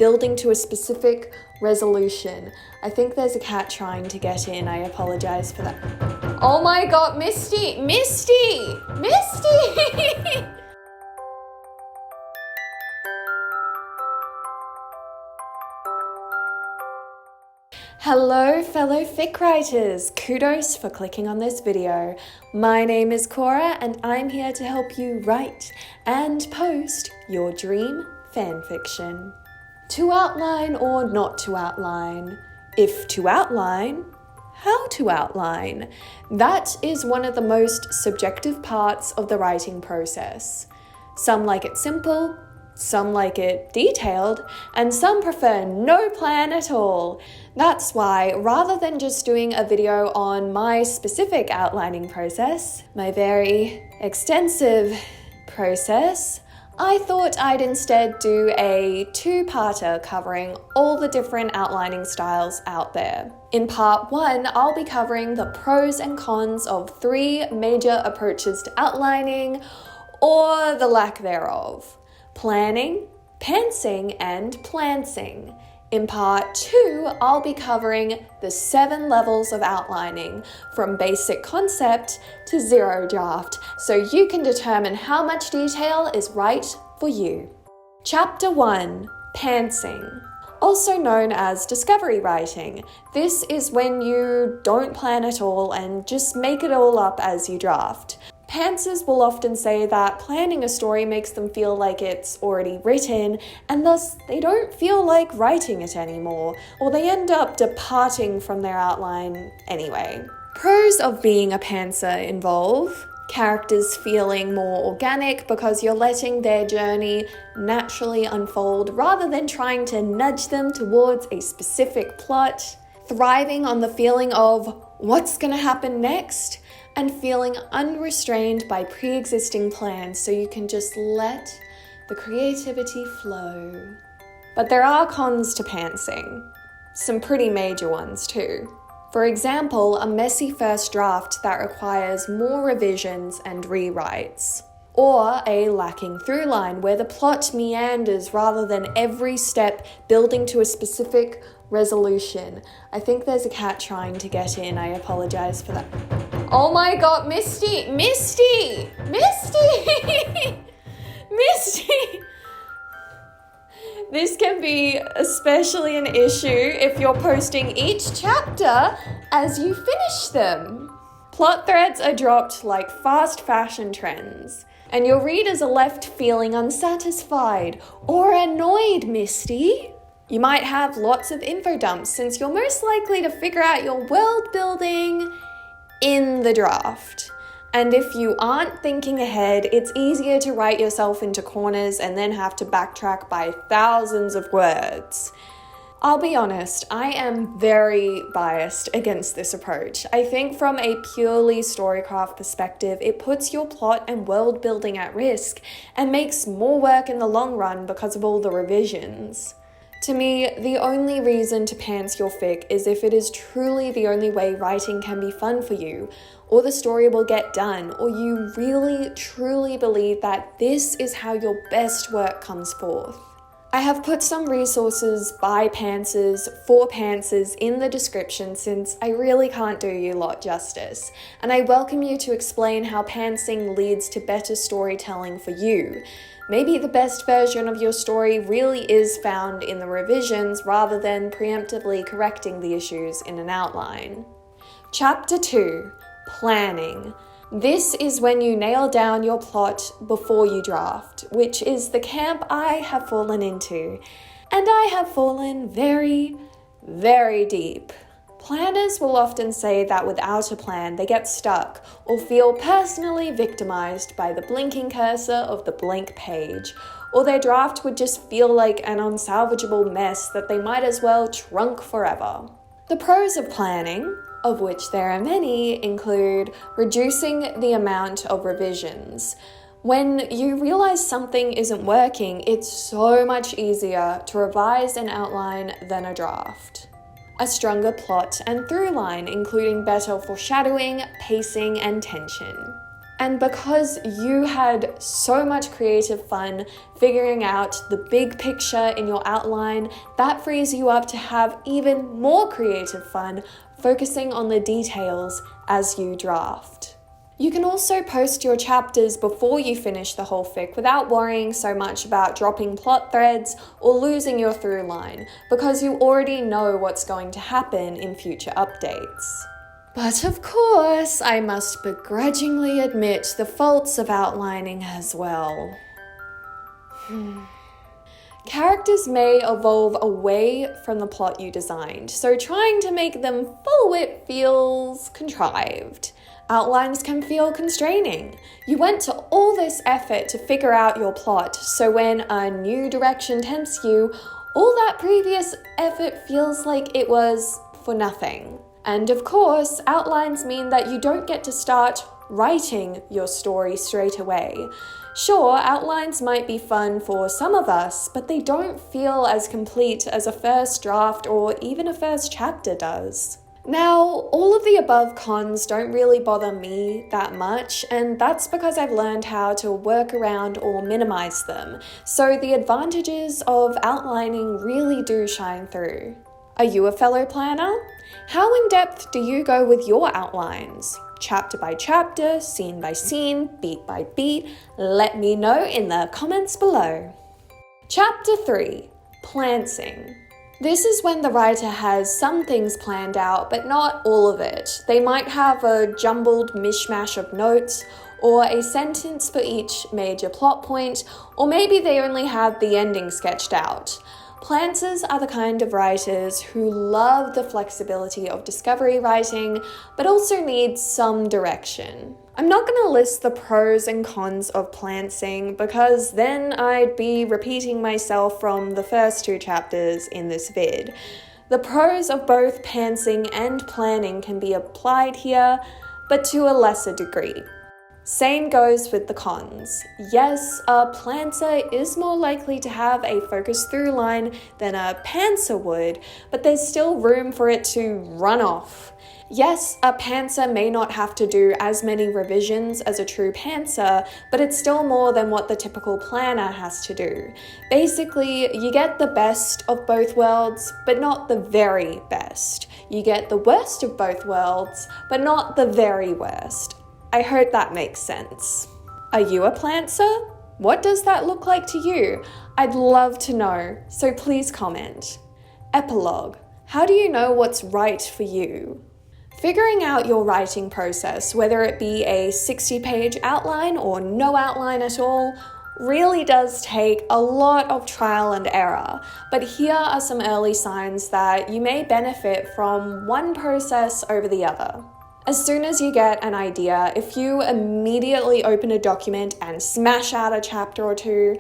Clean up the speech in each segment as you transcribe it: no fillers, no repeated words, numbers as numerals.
building to a specific resolution. I think there's a cat trying to get in. I apologize for that. Oh my god, Misty! Misty! Misty! Hello fellow fic writers, kudos for clicking on this video. My name is Cora and I'm here to help you write and post your dream fanfiction. To outline or not to outline? If to outline, how to outline? That is one of the most subjective parts of the writing process. Some like it simple, some like it detailed, and some prefer no plan at all. That's why, rather than just doing a video on my specific outlining process, my very extensive process, I thought I'd instead do a two-parter covering all the different outlining styles out there. In part 1, I'll be covering the pros and cons of 3 major approaches to outlining, or the lack thereof: planning, pantsing, and plansing. In part 2, I'll be covering the 7 levels of outlining, from basic concept to zero draft, so you can determine how much detail is right for you. Chapter 1, Pantsing. Also known as discovery writing. This is when you don't plan at all and just make it all up as you draft. Pantsers will often say that planning a story makes them feel like it's already written, and thus they don't feel like writing it anymore, or they end up departing from their outline anyway. Pros of being a pantser involve characters feeling more organic because you're letting their journey naturally unfold rather than trying to nudge them towards a specific plot, thriving on the feeling of what's gonna happen next, and feeling unrestrained by pre-existing plans so you can just let the creativity flow. But there are cons to pantsing, some pretty major ones too. For example, a messy first draft that requires more revisions and rewrites. Or a lacking through line where the plot meanders rather than every step building to a specific resolution. I think there's a cat trying to get in. I apologize for that. Oh my god, Misty! Misty! Misty! Misty! This can be especially an issue if you're posting each chapter as you finish them. Plot threads are dropped like fast fashion trends, and your readers are left feeling unsatisfied or annoyed, Misty. You might have lots of info dumps since you're most likely to figure out your world building in the draft. And if you aren't thinking ahead, it's easier to write yourself into corners and then have to backtrack by thousands of words. I'll be honest, I am very biased against this approach. I think from a purely storycraft perspective, it puts your plot and world building at risk and makes more work in the long run because of all the revisions. To me, the only reason to pants your fic is if it is truly the only way writing can be fun for you, or the story will get done, or you really truly believe that this is how your best work comes forth. I have put some resources by pantsers for pantsers in the description since I really can't do you lot justice, and I welcome you to explain how pantsing leads to better storytelling for you. Maybe the best version of your story really is found in the revisions rather than preemptively correcting the issues in an outline. Chapter 2, Planning. This is when you nail down your plot before you draft, which is the camp I have fallen into. And I have fallen very, very deep. Planners will often say that without a plan, they get stuck or feel personally victimized by the blinking cursor of the blank page, or their draft would just feel like an unsalvageable mess that they might as well trunk forever. The pros of planning, of which there are many, include reducing the amount of revisions. When you realize something isn't working, it's so much easier to revise an outline than a draft. A stronger plot and through line, including better foreshadowing, pacing, and tension. And because you had so much creative fun figuring out the big picture in your outline, that frees you up to have even more creative fun focusing on the details as you draft. You can also post your chapters before you finish the whole fic without worrying so much about dropping plot threads or losing your through line, because you already know what's going to happen in future updates. But of course, I must begrudgingly admit the faults of outlining as well. Characters may evolve away from the plot you designed, so trying to make them full wit feels contrived. Outlines can feel constraining. You went to all this effort to figure out your plot, so when a new direction tempts you, all that previous effort feels like it was for nothing. And of course, outlines mean that you don't get to start writing your story straight away. Sure, outlines might be fun for some of us, but they don't feel as complete as a first draft or even a first chapter does. Now, all of the above cons don't really bother me that much, and that's because I've learned how to work around or minimize them, so the advantages of outlining really do shine through. Are you a fellow planner? How in depth do you go with your outlines? Chapter by chapter, scene by scene, beat by beat? Let me know in the comments below. Chapter 3, Planting. This is when the writer has some things planned out, but not all of it. They might have a jumbled mishmash of notes, or a sentence for each major plot point, or maybe they only have the ending sketched out. Planters are the kind of writers who love the flexibility of discovery writing, but also need some direction. I'm not going to list the pros and cons of planting because then I'd be repeating myself from the first 2 chapters in this vid. The pros of both pantsing and planning can be applied here, but to a lesser degree. Same goes with the cons. Yes, a planter is more likely to have a focused through line than a pantser would, but there's still room for it to run off. Yes, a pantser may not have to do as many revisions as a true pantser, but it's still more than what the typical planner has to do. Basically, you get the best of both worlds, but not the very best. You get the worst of both worlds, but not the very worst. I hope that makes sense. Are you a plantser? What does that look like to you? I'd love to know, so please comment. Epilogue. How do you know what's right for you? Figuring out your writing process, whether it be a 60-page outline or no outline at all, really does take a lot of trial and error. But here are some early signs that you may benefit from one process over the other. As soon as you get an idea, if you immediately open a document and smash out a chapter or 2,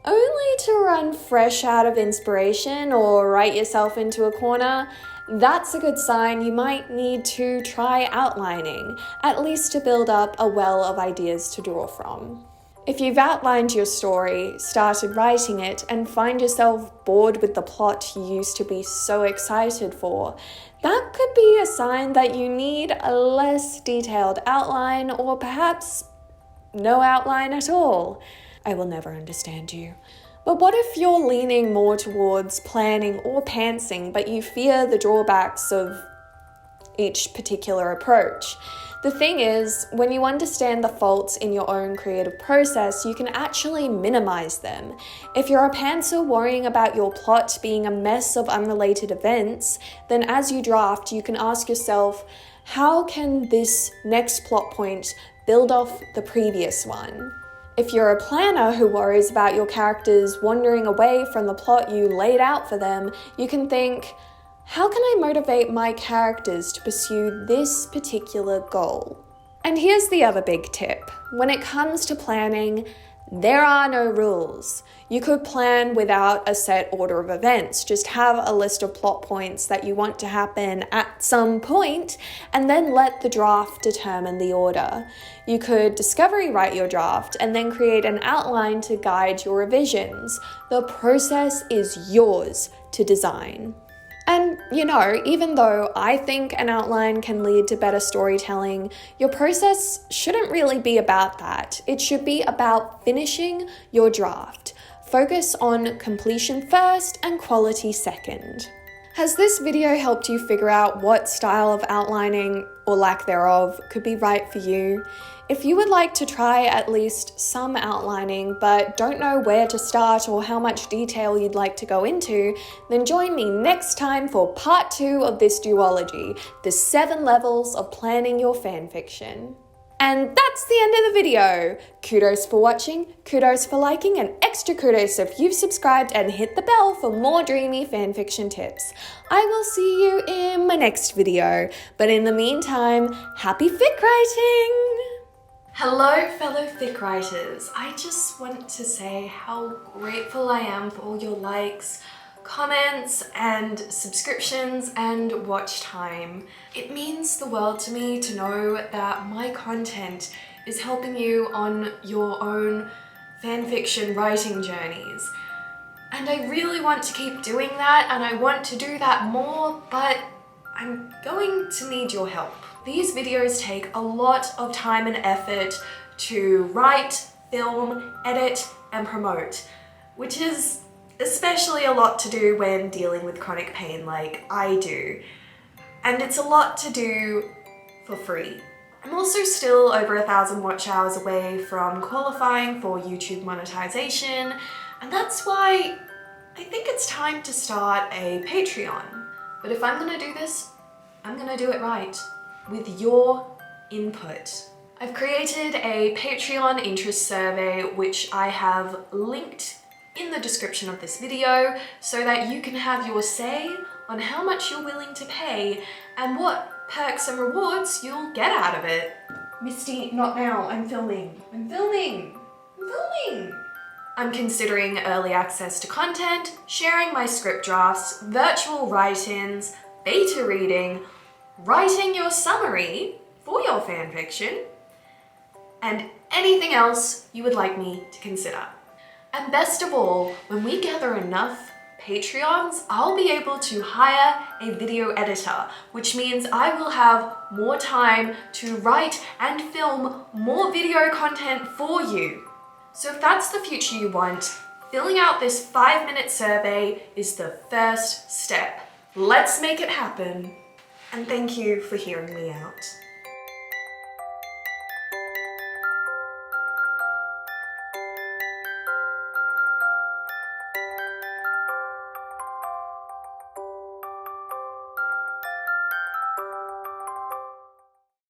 only to run fresh out of inspiration or write yourself into a corner, that's a good sign you might need to try outlining, at least to build up a well of ideas to draw from. If you've outlined your story, started writing it, and find yourself bored with the plot you used to be so excited for, that could be a sign that you need a less detailed outline or perhaps no outline at all. I will never understand you. But what if you're leaning more towards planning or pantsing, but you fear the drawbacks of each particular approach? The thing is, when you understand the faults in your own creative process, you can actually minimize them. If you're a pantser worrying about your plot being a mess of unrelated events, then as you draft, you can ask yourself, how can this next plot point build off the previous one? If you're a planner who worries about your characters wandering away from the plot you laid out for them, you can think, how can I motivate my characters to pursue this particular goal? And here's the other big tip. When it comes to planning, there are no rules. You could plan without a set order of events. Just have a list of plot points that you want to happen at some point, and then let the draft determine the order. You could discovery write your draft and then create an outline to guide your revisions. The process is yours to design. And you know, even though I think an outline can lead to better storytelling, your process shouldn't really be about that. It should be about finishing your draft. Focus on completion first and quality second. Has this video helped you figure out what style of outlining, or lack thereof, could be right for you? If you would like to try at least some outlining but don't know where to start or how much detail you'd like to go into, then join me next time for part 2 of this duology, the 7 levels of planning your fanfiction. And that's the end of the video. Kudos for watching, kudos for liking, and extra kudos if you've subscribed and hit the bell for more dreamy fanfiction tips. I will see you in my next video, but in the meantime, happy fic writing! Hello fellow fic writers, I just want to say how grateful I am for all your likes, comments and subscriptions and watch time. It means the world to me to know that my content is helping you on your own fanfiction writing journeys. And I really want to keep doing that, and I want to do that more, but I'm going to need your help. These videos take a lot of time and effort to write, film, edit, and promote, which is especially a lot to do when dealing with chronic pain like I do. And it's a lot to do for free. I'm also still over 1,000 watch hours away from qualifying for YouTube monetization, and that's why I think it's time to start a Patreon. But if I'm gonna do this, I'm gonna do it right, with your input. I've created a Patreon interest survey, which I have linked in the description of this video so that you can have your say on how much you're willing to pay and what perks and rewards you'll get out of it. Misty, not now, I'm filming. I'm considering early access to content, sharing my script drafts, virtual write-ins, beta reading, writing your summary for your fanfiction, and anything else you would like me to consider. And best of all, when we gather enough Patreons, I'll be able to hire a video editor, which means I will have more time to write and film more video content for you. So if that's the future you want, filling out this 5-minute survey is the first step. Let's make it happen. And thank you for hearing me out.